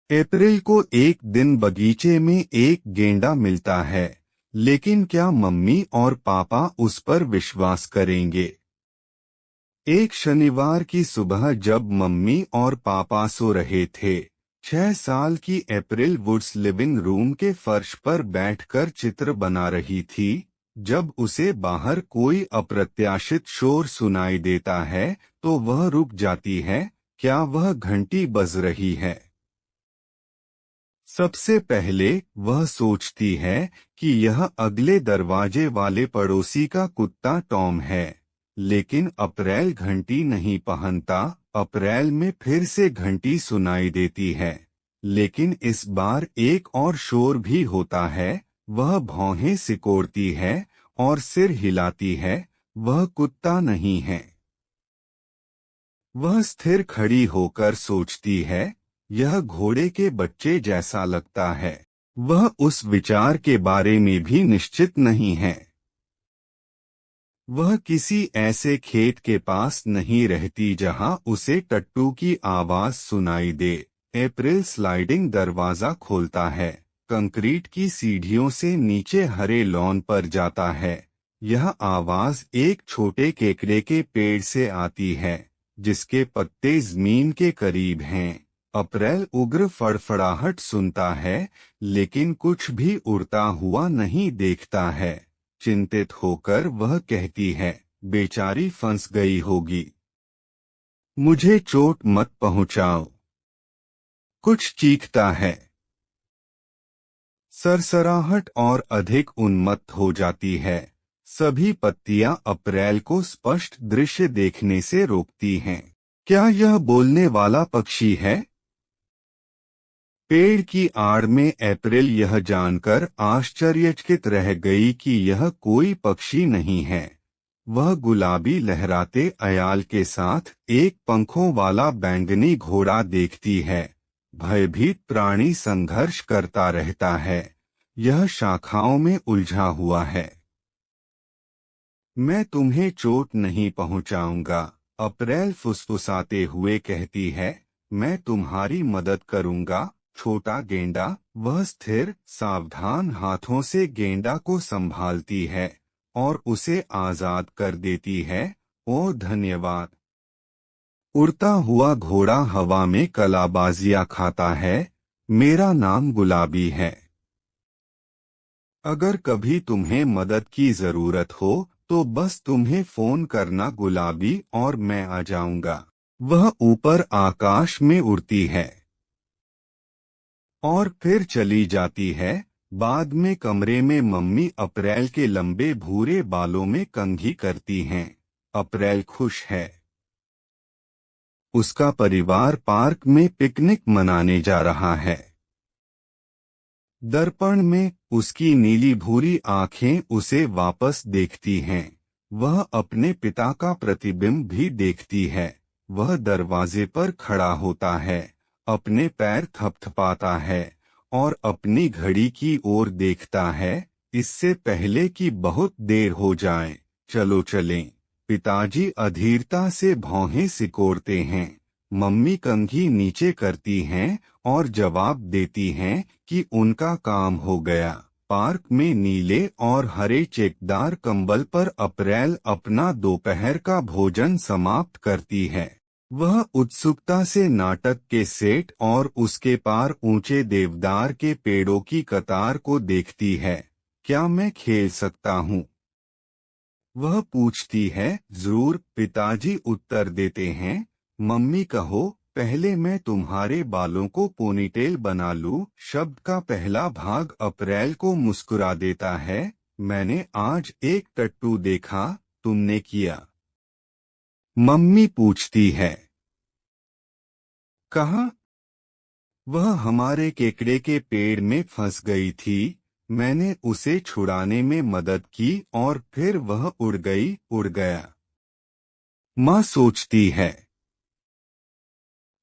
अप्रैल को एक दिन बगीचे में एक गेंडा मिलता है, लेकिन क्या मम्मी और पापा उस पर विश्वास करेंगे? एक शनिवार की सुबह जब मम्मी और पापा सो रहे थे, 6 साल की अप्रैल वुड्स लिविंग रूम के फर्श पर बैठकर चित्र बना रही थी, जब उसे बाहर कोई अप्रत्याशित शोर सुनाई देता है तो वह रुक जाती है। क्या वह घंटी बज रही है? सबसे पहले वह सोचती है कि यह अगले दरवाजे वाले पड़ोसी का कुत्ता टॉम है, लेकिन अप्रैल घंटी नहीं पहनता। अप्रैल में फिर से घंटी सुनाई देती है, लेकिन इस बार एक और शोर भी होता है। वह भौहें सिकोड़ती है और सिर हिलाती है। वह कुत्ता नहीं है। वह स्थिर खड़ी होकर सोचती है, यह घोड़े के बच्चे जैसा लगता है। वह उस विचार के बारे में भी निश्चित नहीं है। वह किसी ऐसे खेत के पास नहीं रहती जहां उसे टट्टू की आवाज सुनाई दे। अप्रैल स्लाइडिंग दरवाजा खोलता है, कंक्रीट की सीढ़ियों से नीचे हरे लॉन पर जाता है। यह आवाज एक छोटे केकड़े के पेड़ से आती है, जिसके पत्ते जमीन के करीब हैं। अप्रैल उग्र फड़फड़ाहट सुनता है, लेकिन कुछ भी उड़ता हुआ नहीं देखता है। चिंतित होकर वह कहती है, बेचारी फंस गई होगी। मुझे चोट मत पहुंचाओ। कुछ चीखता है। सरसराहट और अधिक उन्मत्त हो जाती है। सभी पत्तियां अप्रैल को स्पष्ट दृश्य देखने से रोकती हैं। क्या यह बोलने वाला पक्षी है? पेड़ की आड़ में अप्रैल यह जानकर आश्चर्यचकित रह गई कि यह कोई पक्षी नहीं है। वह गुलाबी लहराते अयाल के साथ एक पंखों वाला बैंगनी घोड़ा देखती है। भयभीत प्राणी संघर्ष करता रहता है। यह शाखाओं में उलझा हुआ है। मैं तुम्हें चोट नहीं पहुंचाऊंगा, अप्रैल फुसफुसाते हुए कहती है। मैं तुम्हारी मदद करूंगा, छोटा गेंडा। वह स्थिर सावधान हाथों से गेंडा को संभालती है और उसे आजाद कर देती है। ओ धन्यवाद। उड़ता हुआ घोड़ा हवा में कलाबाजियां खाता है। मेरा नाम गुलाबी है। अगर कभी तुम्हें मदद की जरूरत हो तो बस तुम्हें फोन करना गुलाबी, और मैं आ जाऊंगा। वह ऊपर आकाश में उड़ती है और फिर चली जाती है। बाद में कमरे में मम्मी अप्रैल के लंबे भूरे बालों में कंघी करती हैं। अप्रैल खुश है। उसका परिवार पार्क में पिकनिक मनाने जा रहा है। दर्पण में उसकी नीली भूरी आंखें उसे वापस देखती हैं। वह अपने पिता का प्रतिबिंब भी देखती है। वह दरवाजे पर खड़ा होता है, अपने पैर थपथपाता है और अपनी घड़ी की ओर देखता है, इससे पहले कि बहुत देर हो जाए। चलो चलें। पिताजी अधीरता से भौहें सिकोड़ते हैं। मम्मी कंघी नीचे करती हैं और जवाब देती हैं कि उनका काम हो गया। पार्क में नीले और हरे चेकदार कंबल पर अप्रैल अपना दोपहर का भोजन समाप्त करती है। वह उत्सुकता से नाटक के सेट और उसके पार ऊंचे देवदार के पेड़ों की कतार को देखती है। क्या मैं खेल सकता हूँ? वह पूछती है। जरूर, पिताजी उत्तर देते हैं। मम्मी कहो, पहले मैं तुम्हारे बालों को पोनीटेल बना लूं। शब्द का पहला भाग अप्रैल को मुस्कुरा देता है। मैंने आज एक टट्टू देखा, तुमने किया? मम्मी पूछती है। कहाँ? वह हमारे केकड़े के पेड़ में फंस गई थी। मैंने उसे छुड़ाने में मदद की और फिर वह उड़ गया। माँ सोचती है।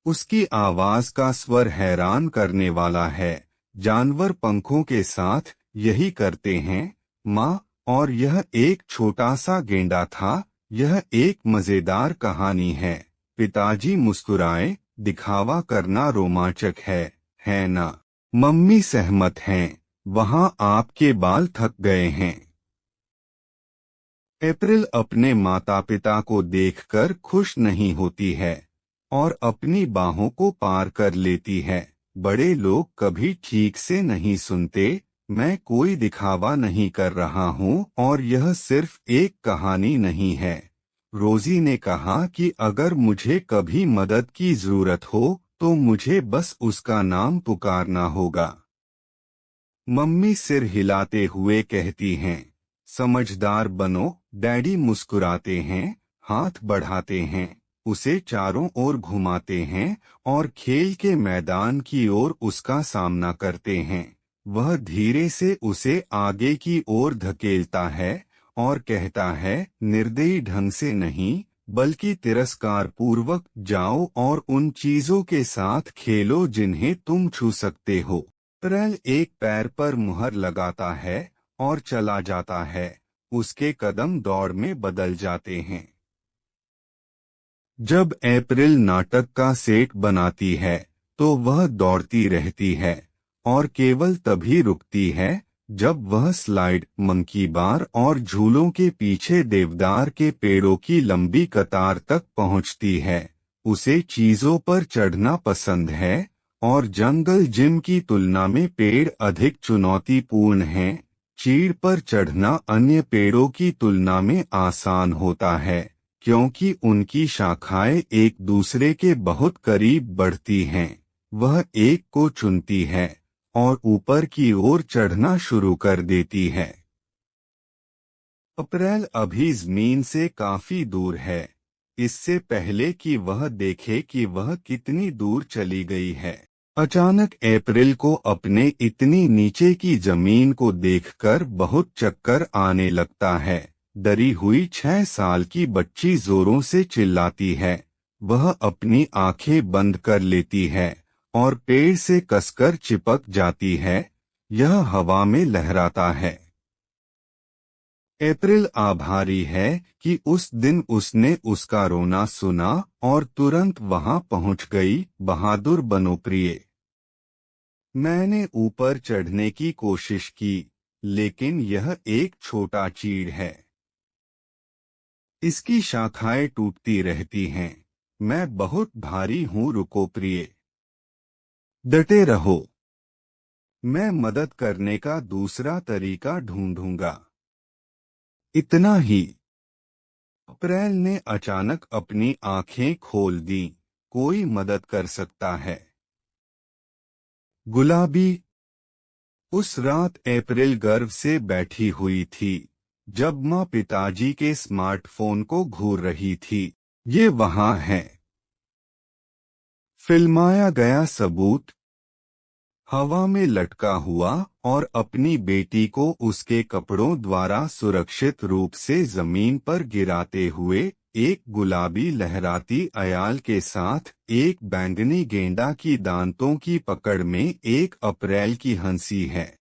उसकी आवाज का स्वर हैरान करने वाला है। जानवर पंखों के साथ यही करते हैं, माँ। और यह एक छोटा सा गेंडा था। यह एक मजेदार कहानी है। पिताजी मुस्कुराए। दिखावा करना रोमांचक है है ना? मम्मी सहमत हैं। वहाँ आपके बाल थक गए हैं। अप्रैल अपने माता पिता को देखकर खुश नहीं होती है और अपनी बाहों को पार कर लेती है। बड़े लोग कभी ठीक से नहीं सुनते। मैं कोई दिखावा नहीं कर रहा हूँ और यह सिर्फ एक कहानी नहीं है। रोजी ने कहा कि अगर मुझे कभी मदद की जरूरत हो तो मुझे बस उसका नाम पुकारना होगा। मम्मी सिर हिलाते हुए कहती हैं, समझदार बनो। डैडी मुस्कुराते हैं, हाथ बढ़ाते हैं, उसे चारों ओर घुमाते हैं और खेल के मैदान की ओर उसका सामना करते हैं। वह धीरे से उसे आगे की ओर धकेलता है और कहता है, निर्दयी ढंग से नहीं बल्कि तिरस्कार पूर्वक जाओ और उन चीजों के साथ खेलो जिन्हें तुम छू सकते हो। अप्रैल एक पैर पर मुहर लगाता है और चला जाता है। उसके कदम दौड़ में बदल जाते हैं। जब अप्रैल नाटक का सेट बनाती है तो वह दौड़ती रहती है और केवल तभी रुकती है जब वह स्लाइड, मंकी बार और झूलों के पीछे देवदार के पेड़ों की लंबी कतार तक पहुंचती है। उसे चीजों पर चढ़ना पसंद है और जंगल जिम की तुलना में पेड़ अधिक चुनौतीपूर्ण हैं। चीड़ पर चढ़ना अन्य पेड़ों की तुलना में आसान होता है क्योंकि उनकी शाखाएं एक दूसरे के बहुत करीब बढ़ती हैं। वह एक को चुनती है और ऊपर की ओर चढ़ना शुरू कर देती है। अप्रैल अभी जमीन से काफी दूर है। इससे पहले कि वह देखे कि वह कितनी दूर चली गई है, अचानक अप्रैल को अपने इतनी नीचे की जमीन को देखकर बहुत चक्कर आने लगता है। डरी हुई 6 साल की बच्ची जोरों से चिल्लाती है। वह अपनी आंखें बंद कर लेती है और पेड़ से कसकर चिपक जाती है। यह हवा में लहराता है। अप्रैल आभारी है कि उस दिन उसने उसका रोना सुना और तुरंत वहां पहुंच गई। बहादुर बनो प्रिय। मैंने ऊपर चढ़ने की कोशिश की, लेकिन यह एक छोटा चीड़ है। इसकी शाखाएं टूटती रहती हैं। मैं बहुत भारी हूँ, रुको प्रिय। डटे रहो। मैं मदद करने का दूसरा तरीका ढूंढूंगा। इतना ही। अप्रैल ने अचानक अपनी आंखें खोल दी। कोई मदद कर सकता है। गुलाबी। उस रात अप्रैल गर्व से बैठी हुई थी जब माँ पिताजी के स्मार्टफोन को घूर रही थी। ये वहाँ है। फिल्माया गया सबूत। हवा में लटका हुआ और अपनी बेटी को उसके कपड़ों द्वारा सुरक्षित रूप से जमीन पर गिराते हुए एक गुलाबी लहराती अयाल के साथ एक बैंगनी गेंडा की दांतों की पकड़ में एक अप्रैल की हंसी है।